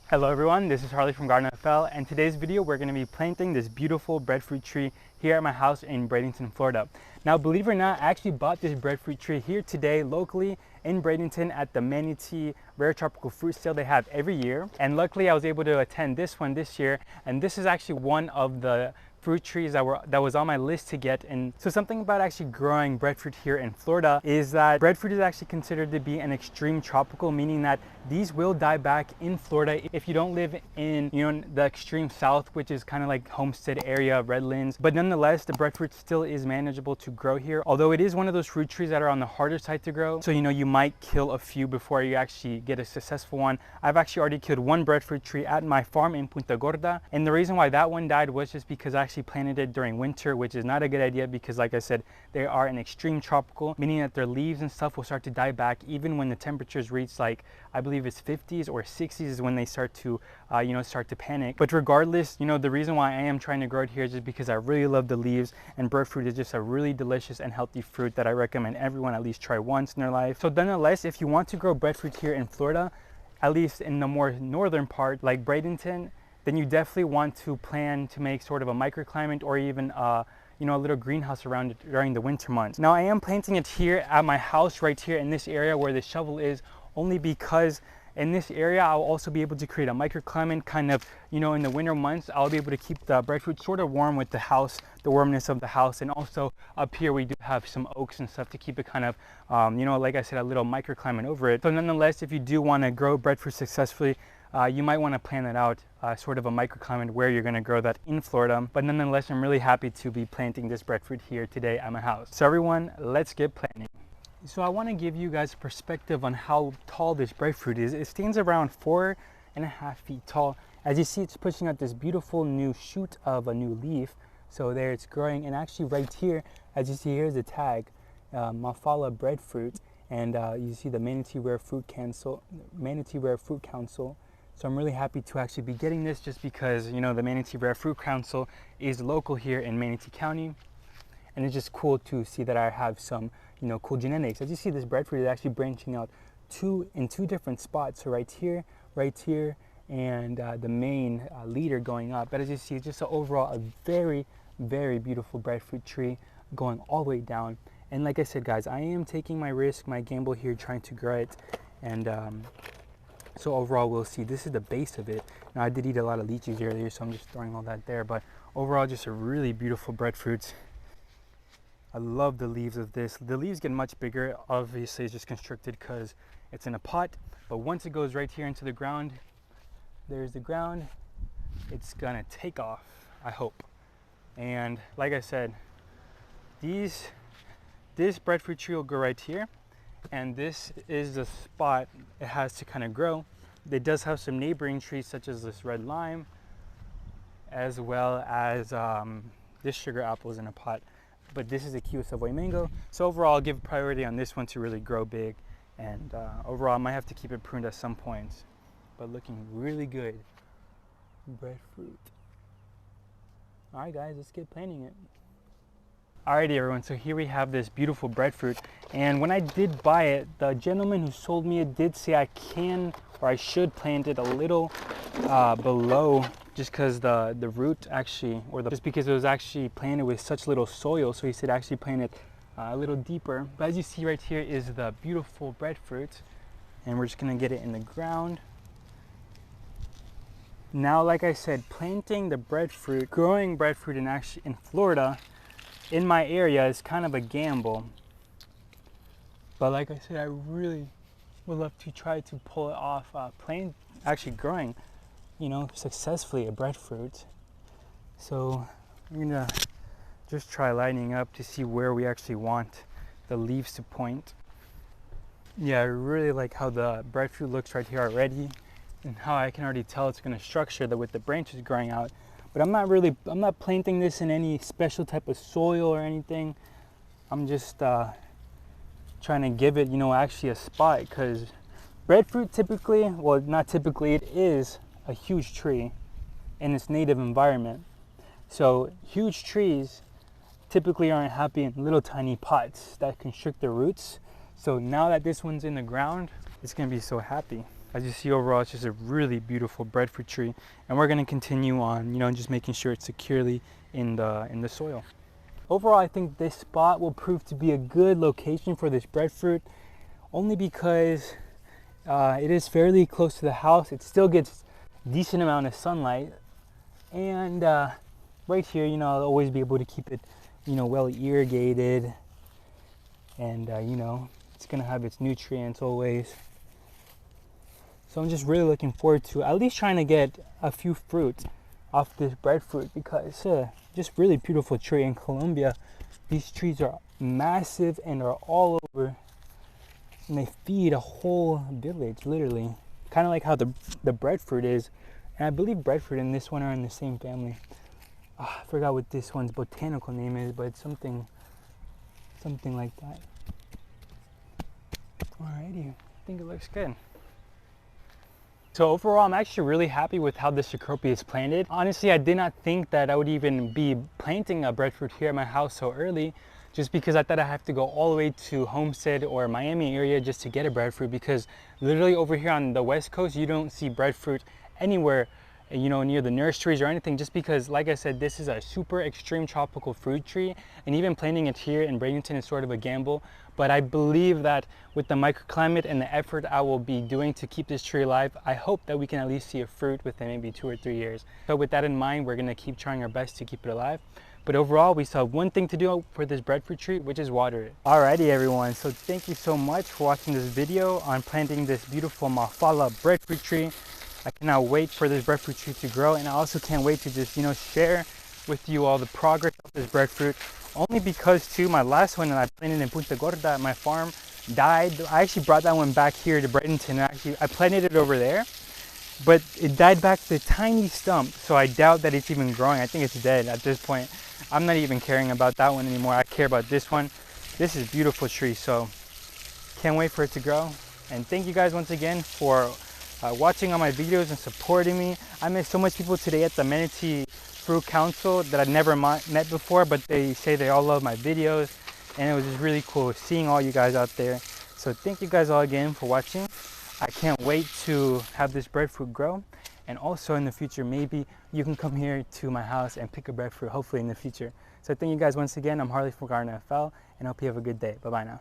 Hello everyone, this is Harley from Garden FL, and today's video we're going to be planting this beautiful breadfruit tree here at my house in Bradenton, Florida. Now believe it or not, I actually bought this breadfruit tree here today locally in Bradenton at the Manatee Rare Tropical Fruit Sale they have every year. And luckily I was able to attend this one this year, and this is actually one of the fruit trees that was on my list to get. And so something about actually growing breadfruit here in Florida is that breadfruit is actually considered to be an extreme tropical, meaning that these will die back in Florida if you don't live in the extreme south, which is kind of like Homestead area, Redlands. But nonetheless, the breadfruit still is manageable to grow here, although it is one of those fruit trees that are on the harder side to grow. So you might kill a few before you actually get a successful one. I've actually already killed one breadfruit tree at my farm in Punta Gorda, and the reason why that one died was just because I actually planted it during winter, which is not a good idea because, like I said, they are an extreme tropical, meaning that their leaves and stuff will start to die back even when the temperatures reach, like, I believe it's 50s or 60s is when they start to start to panic. But regardless, the reason why I am trying to grow it here is just because I really love the leaves, and breadfruit is just a really delicious and healthy fruit that I recommend everyone at least try once in their life. So nonetheless, if you want to grow breadfruit here in Florida, at least in the more northern part like Bradenton, then you definitely want to plan to make sort of a microclimate or even a little greenhouse around it during the winter months. Now I am planting it here at my house right here in this area where the shovel is, only because in this area I'll also be able to create a microclimate kind of, in the winter months I'll be able to keep the breadfruit sort of warm with the house, the warmness of the house. And also up here we do have some oaks and stuff to keep it kind of, like I said, a little microclimate over it. So nonetheless, if you do want to grow breadfruit successfully, you might want to plan that out, sort of a microclimate where you're going to grow that in Florida. But nonetheless, I'm really happy to be planting this breadfruit here today at my house. So everyone, let's get planting. So I want to give you guys a perspective on how tall this breadfruit is. It stands around 4.5 feet tall. As you see, it's pushing out this beautiful new shoot of a new leaf. So there it's growing, and actually right here, as you see, here's the tag, Mafala breadfruit, and you see the Manatee Rare Fruit Council. So I'm really happy to actually be getting this, just because, the Manatee Rare Fruit Council is local here in Manatee County. And it's just cool to see that I have some, cool genetics. As you see, this breadfruit is actually branching out in two different spots. So right here, and the main leader going up. But as you see, just overall a very, very beautiful breadfruit tree going all the way down. And like I said, guys, I am taking my risk, my gamble here, trying to grow it. And so overall, we'll see. This is the base of it. Now, I did eat a lot of lychees earlier, so I'm just throwing all that there. But overall, just a really beautiful breadfruit. I love the leaves of this. The leaves get much bigger. Obviously, it's just constricted because it's in a pot. But once it goes right here into the ground, there's the ground. It's gonna take off, I hope. And like I said, this breadfruit tree will go right here. And this is the spot it has to kind of grow. It does have some neighboring trees such as this red lime, as well as this sugar apple is in a pot. But this is a Kiwi Savoy mango. So overall, I'll give priority on this one to really grow big. And overall, I might have to keep it pruned at some points. But looking really good. Breadfruit. All right, guys, let's get planting it. Alrighty everyone, so here we have this beautiful breadfruit, and when I did buy it, the gentleman who sold me it did say I can, or I should plant it a little below, just because the root actually, just because it was actually planted with such little soil, so he said actually plant it a little deeper. But as you see right here is the beautiful breadfruit, and we're just gonna get it in the ground. Now, like I said, planting the breadfruit, growing breadfruit in Florida, in my area, is kind of a gamble. But like I said, I really would love to try to pull it off, actually growing, successfully a breadfruit. So I'm gonna just try lining up to see where we actually want the leaves to point. Yeah, I really like how the breadfruit looks right here already, and how I can already tell it's gonna structure with the branches growing out. But I'm not planting this in any special type of soil or anything. I'm just trying to give it, actually a spot, because breadfruit typically, well, not typically, it is a huge tree in its native environment. So huge trees typically aren't happy in little tiny pots that constrict their roots. So now that this one's in the ground, it's gonna be so happy. As you see, overall, it's just a really beautiful breadfruit tree, and we're going to continue on, you know, just making sure it's securely in the soil. Overall, I think this spot will prove to be a good location for this breadfruit, only because it is fairly close to the house. It still gets decent amount of sunlight, and right here, you know, I'll always be able to keep it, you know, well irrigated, and you know, it's going to have its nutrients always. So I'm just really looking forward to at least trying to get a few fruits off this breadfruit, because it's a just really beautiful tree. In Colombia, these trees are massive and are all over, and they feed a whole village, literally. Kind of like how the breadfruit is. And I believe breadfruit and this one are in the same family. I forgot what this one's botanical name is, but it's something like that. Alrighty, I think it looks good. So overall, I'm actually really happy with how this Artocarpus is planted. Honestly, I did not think that I would even be planting a breadfruit here at my house so early, just because I thought I have to go all the way to Homestead or Miami area just to get a breadfruit, because literally over here on the West Coast, you don't see breadfruit anywhere, you know, near the nurseries or anything, just because, like I said, this is a super extreme tropical fruit tree, and even planting it here in Bradenton is sort of a gamble. But I believe that with the microclimate and the effort I will be doing to keep this tree alive, I hope that we can at least see a fruit within maybe 2 or 3 years. So with that in mind, we're going to keep trying our best to keep it alive. But overall, we still have one thing to do for this breadfruit tree, which is water it. Alrighty everyone, so thank you so much for watching this video on planting this beautiful Mafala breadfruit tree. I cannot wait for this breadfruit tree to grow, and I also can't wait to just, you know, share with you all the progress of this breadfruit. Only because too, my last one that I planted in Punta Gorda at my farm died. I actually brought that one back here to Bradenton. Actually, I planted it over there, but it died back to a tiny stump. So I doubt that it's even growing. I think it's dead at this point. I'm not even caring about that one anymore. I care about this one. This is a beautiful tree, so can't wait for it to grow. And thank you guys once again for watching all my videos and supporting me. I met so much people today at the Manatee Fruit Council that I'd never met before, but they say they all love my videos, and it was just really cool seeing all you guys out there. So thank you guys all again for watching. I can't wait to have this breadfruit grow, and also in the future, maybe you can come here to my house and pick a breadfruit, hopefully in the future. So thank you guys once again. I'm Harley from Garden FL, and I hope you have a good day. Bye-bye now.